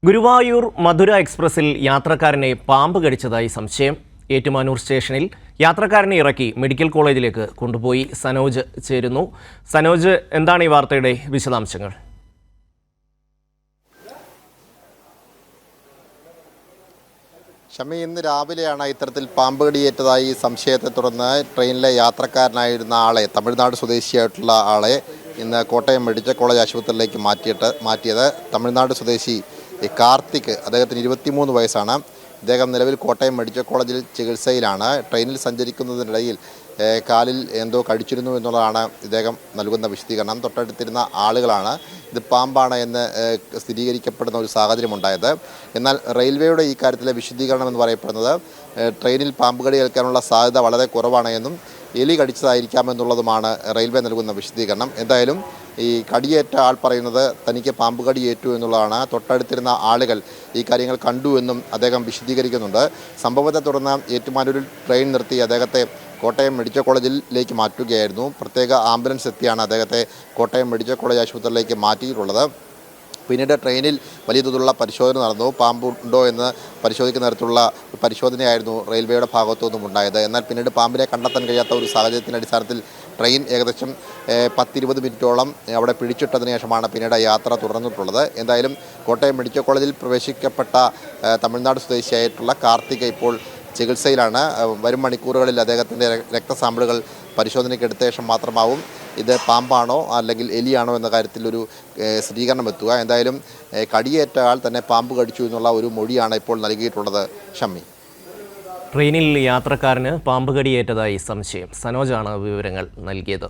ഗുരുവായൂർ മധുര എക്സ്പ്രസിൽ യാത്രക്കാരനെ പാമ്പ് കടിച്ചതായി സംശയം. ഏറ്റുമാനൂർ സ്റ്റേഷനിൽ യാത്രക്കാരനെ ഇറക്കി മെഡിക്കൽ കോളേജിലേക്ക് കൊണ്ടുപോയി. സനോജ് ചേരുന്നു. സനോജ്, എന്താണ് ഈ വാർത്തയുടെ വിശദാംശങ്ങൾ? ഷമി, ഇന്ന് രാവിലെയാണ് ഇത്തരത്തിൽ പാമ്പ് കടിയേറ്റതായി സംശയത്തെ തുടർന്ന് ട്രെയിനിലെ യാത്രക്കാരനായിരുന്ന ആളെ, തമിഴ്നാട് സ്വദേശിയായിട്ടുള്ള ആളെ ഇന്ന് കോട്ടയം മെഡിക്കൽ കോളേജ് ആശുപത്രിയിലേക്ക് മാറ്റിയത്. തമിഴ്നാട് സ്വദേശി കാർത്തിക്, അദ്ദേഹത്തിന് 23 വയസ്സാണ്. ഇദ്ദേഹം നിലവിൽ കോട്ടയം മെഡിക്കൽ കോളേജിൽ ചികിത്സയിലാണ്. ട്രെയിനിൽ സഞ്ചരിക്കുന്നതിനിടയിൽ കാലിൽ എന്തോ കടിച്ചിരുന്നു എന്നുള്ളതാണ് ഇദ്ദേഹം നൽകുന്ന വിശദീകരണം. തൊട്ടടുത്തിരുന്ന ആളുകളാണ് ഇത് പാമ്പാണ് എന്ന് സ്ഥിരീകരിക്കപ്പെടുന്ന ഒരു സാഹചര്യമുണ്ടായത്. എന്നാൽ റെയിൽവേയുടെ ഈ കാര്യത്തിലെ വിശദീകരണം എന്ന് പറയപ്പെടുന്നത് ട്രെയിനിൽ പാമ്പ് കടി ഏൽക്കാനുള്ള സാധ്യത വളരെ കുറവാണ് എന്നും എലി കടിച്ചതായിരിക്കാമെന്നുള്ളതുമാണ് റെയിൽവേ നൽകുന്ന വിശദീകരണം. എന്തായാലും ഈ കടിയേറ്റ ആൾ പറയുന്നത് തനിക്ക് പാമ്പ് കടിയേറ്റു എന്നുള്ളതാണ്. തൊട്ടടുത്തിരുന്ന ആളുകൾ ഈ കാര്യങ്ങൾ കണ്ടു എന്നും അദ്ദേഹം വിശദീകരിക്കുന്നുണ്ട്. സംഭവത്തെ തുടർന്ന് ഏറ്റുമാനൂരിൽ ട്രെയിൻ നിർത്തി അദ്ദേഹത്തെ കോട്ടയം മെഡിക്കൽ കോളേജിലേക്ക് മാറ്റുകയായിരുന്നു. പ്രത്യേക ആംബുലൻസ് എത്തിയാണ് അദ്ദേഹത്തെ കോട്ടയം മെഡിക്കൽ കോളേജ് ആശുപത്രിയിലേക്ക് മാറ്റിയിട്ടുള്ളത്. പിന്നീട് ട്രെയിനിൽ വലിയ തോതിലുള്ള പരിശോധന നടന്നു. പാമ്പുണ്ടോ എന്ന് പരിശോധിക്കുന്ന തരത്തിലുള്ള പരിശോധനയായിരുന്നു റെയിൽവേയുടെ ഭാഗത്തുനിന്നും ഉണ്ടായത്. എന്നാൽ പിന്നീട് പാമ്പിനെ കണ്ടെത്താൻ കഴിയാത്ത ഒരു സാഹചര്യത്തിൻ്റെ അടിസ്ഥാനത്തിൽ ട്രെയിൻ ഏകദേശം 10-20 മിനിറ്റോളം അവിടെ പിടിച്ചിട്ടതിന് ശേഷമാണ് പിന്നീട് യാത്ര തുടർന്നിട്ടുള്ളത്. എന്തായാലും കോട്ടയം മെഡിക്കൽ കോളേജിൽ പ്രവേശിക്കപ്പെട്ട തമിഴ്നാട് സ്വദേശിയായിട്ടുള്ള കാർത്തിക് ഇപ്പോൾ ചികിത്സയിലാണ്. വരും മണിക്കൂറുകളിൽ അദ്ദേഹത്തിൻ്റെ രക്തസാമ്പിളുകൾ പരിശോധനയ്ക്ക് എടുത്ത ശേഷം മാത്രമാവും ഇത് പാമ്പാണോ അല്ലെങ്കിൽ എലിയാണോ എന്ന കാര്യത്തിലൊരു സ്ഥിരീകരണം എത്തുക. എന്തായാലും കടിയേറ്റ ആൾ തന്നെ പാമ്പ് കടിച്ചു എന്നുള്ള ഒരു മൊഴിയാണ് ഇപ്പോൾ നൽകിയിട്ടുള്ളത്. ഷമ്മി, ട്രെയിനിൽ യാത്രക്കാരന് പാമ്പ് കടിയേറ്റതായി സംശയം. സനോജാണ് വിവരങ്ങൾ നൽകിയത്.